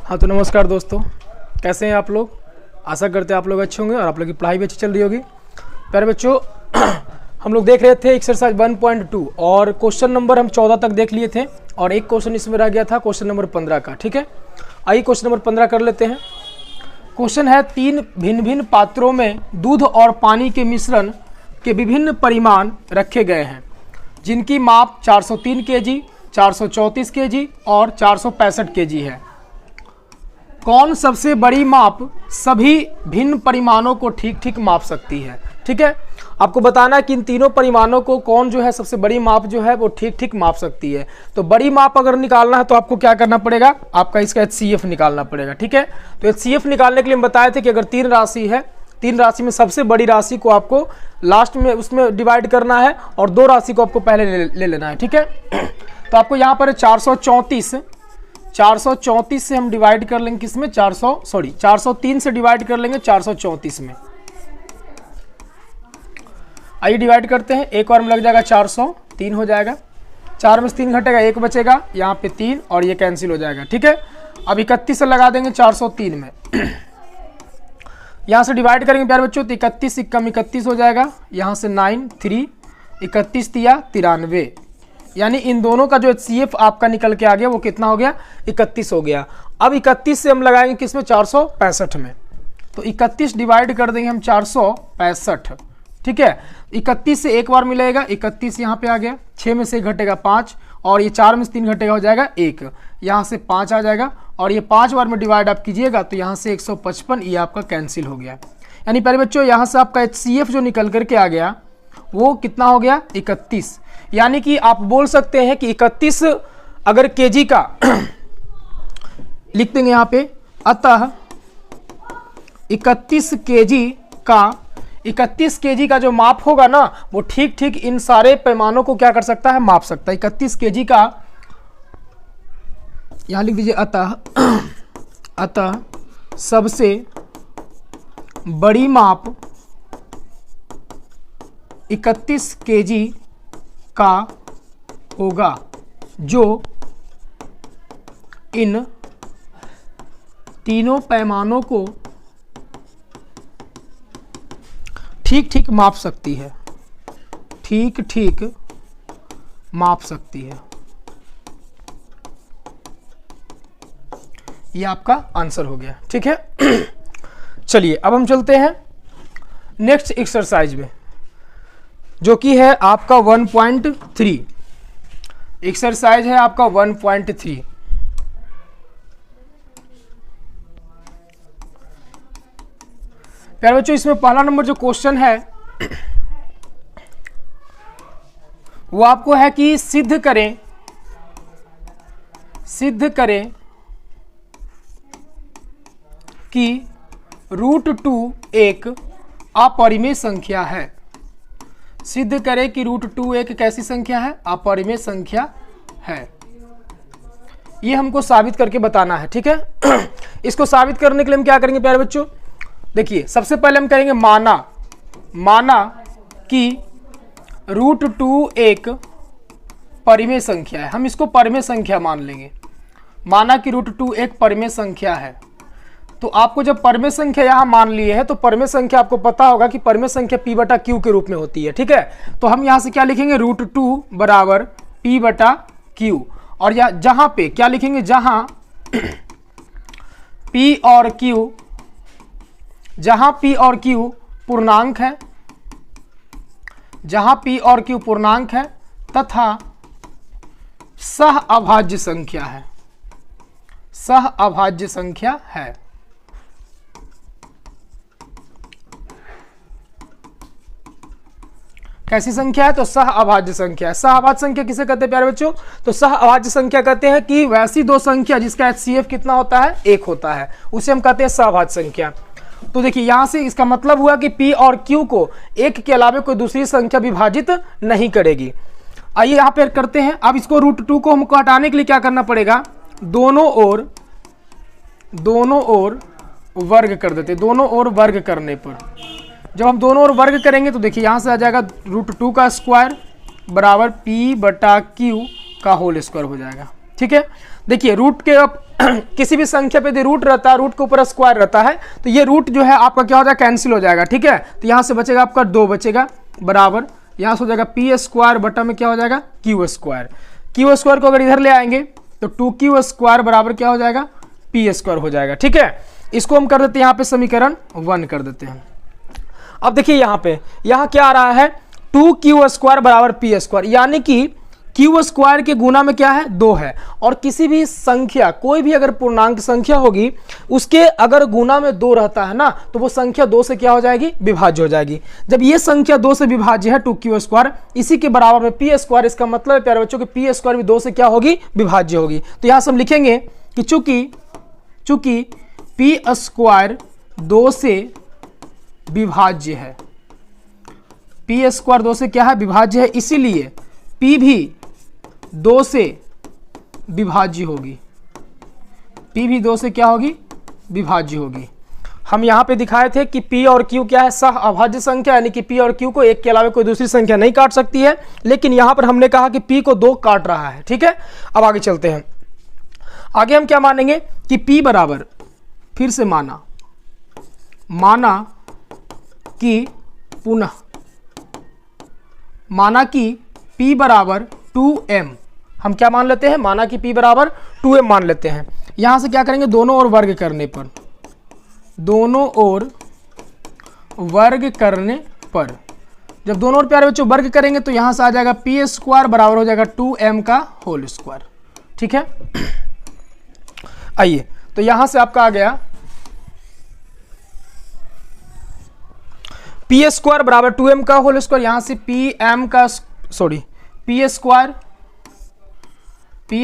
हाँ तो नमस्कार दोस्तों, कैसे हैं आप लोग। आशा करते हैं आप लोग अच्छे होंगे और आप लोग की पढ़ाई भी अच्छी चल रही होगी। प्यारे बच्चों, हम लोग देख रहे थे एक्सरसाइज 1.2 और क्वेश्चन नंबर हम 14 तक देख लिए थे और एक क्वेश्चन इसमें रह गया था क्वेश्चन नंबर 15 का। ठीक है, आइए क्वेश्चन नंबर 15 कर लेते हैं। क्वेश्चन है, 3 भिन्न भिन्न पात्रों में दूध और पानी के मिश्रण के विभिन्न परिमाण रखे गए हैं जिनकी माप 403 केजी, 434 केजी और 465 केजी है। कौन सबसे बड़ी माप सभी भिन्न परिमाणों को ठीक ठीक माप सकती है। ठीक है, आपको बताना है कि इन तीनों परिमाणों को कौन जो है सबसे बड़ी माप जो है वो ठीक ठीक माप सकती है। तो बड़ी माप अगर निकालना है तो आपको क्या करना पड़ेगा, आपका इसका HCF निकालना पड़ेगा। ठीक है, तो HCF निकालने के लिए हम बताए थे कि अगर 3 राशि है, 3 राशि में सबसे बड़ी राशि को आपको लास्ट में उसमें डिवाइड करना है और 2 राशि को आपको पहले ले लेना है। ठीक है, तो आपको यहाँ पर 434 से हम डिवाइड कर लेंगे किसमें, 403 से डिवाइड कर लेंगे 434 में। आइए डिवाइड करते हैं, एक बार में लग जाएगा 403 हो जाएगा, 4 में से 3 घटेगा, 1 बचेगा, यहाँ पे 3 और ये कैंसिल हो जाएगा। ठीक है, अब 31 से लगा देंगे 403 में। यहाँ से डिवाइड करेंगे प्यारे बच्चों तो 31 कम 31 हो जाएगा, यहाँ से 9 3 31 तिया 93, यानी इन दोनों का जो HCF आपका निकल के आ गया वो कितना हो गया, 31 हो गया। अब 31 से हम लगाएंगे किसमें, 465 में, तो 31 डिवाइड कर देंगे हम 465। ठीक है, 31 से एक बार मिलेगा, 31 यहाँ पे आ गया, 6 में से घटेगा 5 और ये 4 में से 3 घटेगा हो जाएगा 1, यहाँ से 5 आ जाएगा और ये 5 बार में डिवाइड आप कीजिएगा तो यहाँ से 155 ये आपका कैंसिल हो गया। यानी प्यारे बच्चों यहाँ से आपका HCF जो निकल करके आ गया वो कितना हो गया, 31। यानी कि आप बोल सकते हैं कि 31 अगर केजी का लिख देंगे यहाँ पे, अतः 31 केजी का जो माप होगा ना वो ठीक ठीक इन सारे पैमानों को क्या कर सकता है, माप सकता है। 31 केजी का यहां लिख दीजिए, अतः सबसे बड़ी माप 31 केजी का होगा जो इन तीनों पैमानों को ठीक ठीक माप सकती है, ठीक ठीक माप सकती है। ये आपका आंसर हो गया। ठीक है, चलिए अब हम चलते हैं नेक्स्ट एक्सरसाइज में जो कि है आपका 1.3। एक्सरसाइज है आपका 1.3। प्यारे बच्चों, इसमें पहला नंबर जो क्वेश्चन है वो आपको है कि सिद्ध करें कि √2 एक अपरिमेय संख्या है। सिद्ध करें कि √2 एक कैसी संख्या है, अपरिमेय संख्या है। ये हमको साबित करके बताना है। ठीक है, इसको साबित करने के लिए हम क्या करेंगे प्यारे बच्चों, देखिए सबसे पहले हम करेंगे माना कि √2 एक परिमेय संख्या है। हम इसको परिमेय संख्या मान लेंगे। माना कि √2 एक परिमेय संख्या है, तो आपको जब परिमेय संख्या यहाँ मान लिए है तो परिमेय संख्या आपको पता होगा कि परिमेय संख्या P/Q के रूप में होती है। ठीक है, तो हम यहाँ से क्या लिखेंगे, √2 बराबर P/Q और या जहाँ पे क्या लिखेंगे, जहाँ P और Q पूर्णांक है, जहाँ P और Q पूर्णांक है तथा सह अभाज्य संख्या है। कैसी संख्या है, तो सह अभाज्य संख्या है। सह अभाज्य संख्या किसे कहते हैं प्यारे बच्चों, तो सह अभाज्य संख्या कहते हैं कि वैसी दो संख्या जिसका HCF कितना होता है, 1 होता है, उसे हम कहते हैं सह अभाज्य संख्या। तो देखिए यहां से इसका मतलब हुआ कि P और Q को 1 के अलावा कोई दूसरी संख्या विभाजित नहीं करेगी। आइए यहाँ पे करते हैं। अब इसको √2 को हमको हटाने के लिए क्या करना पड़ेगा, दोनों ओर वर्ग कर देते। दोनों ओर वर्ग करने पर जब हम दोनों ओर वर्ग करेंगे तो देखिए यहाँ से आ जाएगा √2 का स्क्वायर बराबर P/Q का होल स्क्वायर हो जाएगा। ठीक है। देखिए रूट के अब किसी भी संख्या पे यदि रूट रहता है, रूट के ऊपर स्क्वायर रहता है, तो ये रूट जो है आपका क्या हो जाएगा, कैंसिल हो जाएगा। ठीक है, तो यहाँ से बचेगा आपका 2 बचेगा बराबर, यहाँ से हो जाएगा पी स्क्वायर बटा में क्या हो जाएगा, क्यू स्क्वायर। क्यू स्क्वायर को अगर इधर ले आएंगे तो 2q स्क्वायर बराबर क्या हो जाएगा, पी स्क्वायर हो जाएगा। ठीक है, इसको हम कर देते हैं यहाँ पे समीकरण 1 कर देते हैं। अब देखिए यहाँ पे यहाँ क्या आ रहा है, 2q स्क्वायर बराबर पी स्क्वायर, यानी कि क्यू स्क्वायर के गुना में क्या है, 2 है। और किसी भी संख्या, कोई भी अगर पूर्णांक संख्या होगी, उसके अगर गुना में 2 रहता है ना, तो वो संख्या 2 से क्या हो जाएगी, विभाज्य हो जाएगी। जब ये संख्या 2 से विभाज्य है 2q स्क्वायर, इसी के बराबर में पी स्क्वायर, इसका मतलब है प्यारे बच्चों कि पी स्क्वायर भी 2 से क्या होगी, विभाज्य होगी। तो यहाँ से हम लिखेंगे कि चूंकि पी स्क्वायर 2 से विभाज्य है, पी स्क्वायर 2 से क्या है, विभाज्य है, इसीलिए पी भी 2 से विभाज्य होगी, पी भी 2 से क्या होगी, विभाज्य होगी। हम यहाँ पे दिखाए थे कि पी और क्यू क्या है, सह अभाज्य संख्या, यानी कि पी और क्यू को एक के अलावा कोई दूसरी संख्या नहीं काट सकती है, लेकिन यहाँ पर हमने कहा कि पी को 2 काट रहा है। ठीक है, अब आगे चलते हैं। आगे हम क्या मानेंगे कि पी बराबर, फिर से माना कि पुनः माना कि p बराबर 2m, हम क्या मान लेते हैं, माना कि p बराबर 2m मान लेते हैं। यहां से क्या करेंगे, दोनों ओर वर्ग करने पर, दोनों ओर वर्ग करने पर, जब दोनों ओर प्यारे बच्चों वर्ग करेंगे तो यहां से आ जाएगा पी स्क्वायर बराबर हो जाएगा 2m का होल स्क्वायर। ठीक है, आइए तो यहां से आपका आ गया पी स्क्वायर बराबर 2m का होल स्क्वायर, यहां से पी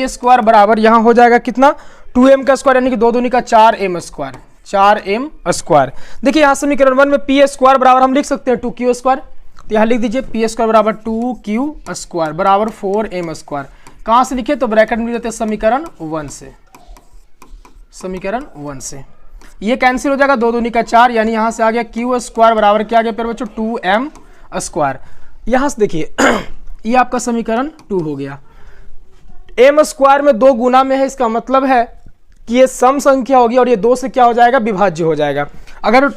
स्क्वायर बराबर यहां हो जाएगा कितना, 2m का स्क्वायर, यानी कि 2 दूनी का 4m स्क्वायर, 4m स्क्वायर। देखिए यहां समीकरण 1 में पी स्क्वायर बराबर हम लिख सकते हैं 2q स्क्वायर, तो यहां लिख दीजिए पी स्क्वायर बराबर 2q स्क्वायर बराबर 4m स्क्वायर। कहां से लिखे, तो ब्रैकेट में लिख देते हैं समीकरण 1 से, समीकरण 1 से ये कैंसिल हो जाएगा, 2 दूनी का 4, यानी यहां से आ गया q स्क्वायर बराबर क्या आ गया प्यारे बच्चों, 2m स्क्वायर। यहां से देखिए ये आपका समीकरण 2 हो गया। m स्क्वायर में 2 गुना में है, इसका मतलब है कि ये सम संख्या होगी और ये 2 से क्या हो जाएगा, विभाज्य हो जाएगा। अगर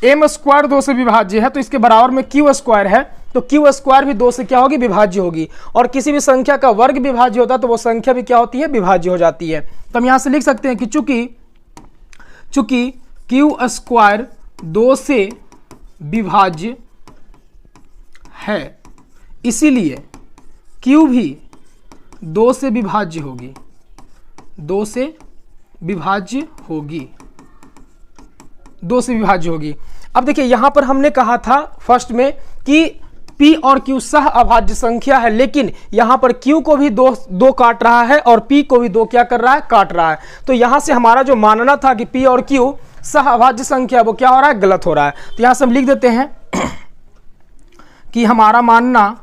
m स्क्वायर 2 से विभाज्य है तो इसके बराबर में q स्क्वायर है, तो q स्क्वायर भी 2 से क्या होगी, विभाज्य होगी। और किसी भी संख्या का वर्ग विभाज्य होता है तो वो संख्या भी क्या होती है, विभाज्य हो जाती है। तो हम यहां से लिख सकते हैं कि चूंकि q स्क्वायर 2 से विभाज्य है, इसीलिए q भी 2 से विभाज्य होगी, 2 से विभाज्य होगी, 2 से विभाज्य होगी। अब देखिए यहां पर हमने कहा था फर्स्ट में कि p और q सह अभाज्य संख्या है, लेकिन यहां पर q को भी 2 काट रहा है और p को भी 2 क्या कर रहा है, काट रहा है। तो यहां से हमारा जो मानना था कि p और q सह अभाज्य संख्या, वो क्या हो रहा है, गलत हो रहा है। तो यहां से हम लिख देते हैं कि हमारा मानना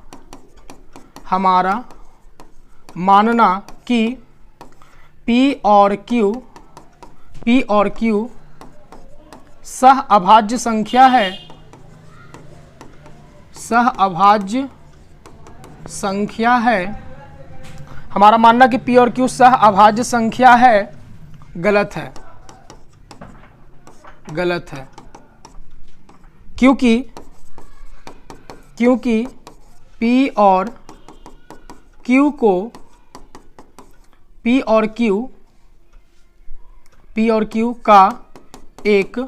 कि p और q सह अभाज्य संख्या है, सह अभाज्य संख्या है। हमारा मानना कि p और q सह अभाज्य संख्या है, गलत है, गलत है। क्योंकि p और q का एक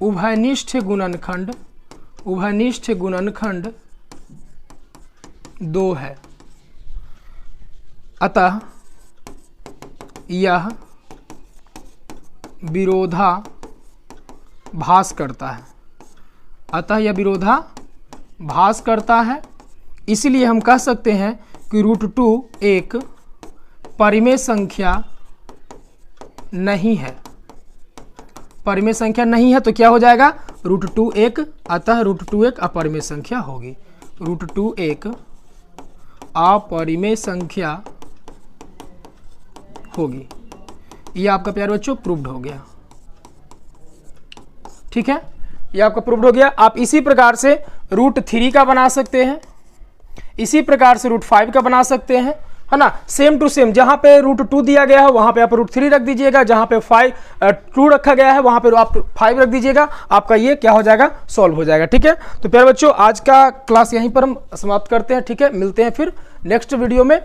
उभयनिष्ठ गुणनखंड 2 है, अतः यह विरोधाभास करता है, इसलिए हम कह सकते हैं कि √2 एक परिमेय संख्या नहीं है, परिमेय संख्या नहीं है। तो क्या हो जाएगा, √2 एक, अतः √2 एक अपरिमेय संख्या होगी, √2 एक अपरिमेय संख्या होगी। ये आपका प्यारे बच्चों प्रूव्ड हो गया। ठीक है, ये आपका प्रूव्ड हो गया। आप इसी प्रकार से √3 का बना सकते हैं, इसी प्रकार से √5 का बना सकते हैं। है ना, सेम टू सेम, जहां पे √2 दिया गया है वहां पे आप √3 रख दीजिएगा, जहां पे 2 रखा गया है वहां पे आप 5 रख दीजिएगा, आपका ये क्या हो जाएगा, सॉल्व हो जाएगा। ठीक है, तो प्यारे बच्चों आज का क्लास यहीं पर हम समाप्त करते हैं। ठीक है, मिलते हैं फिर नेक्स्ट वीडियो में।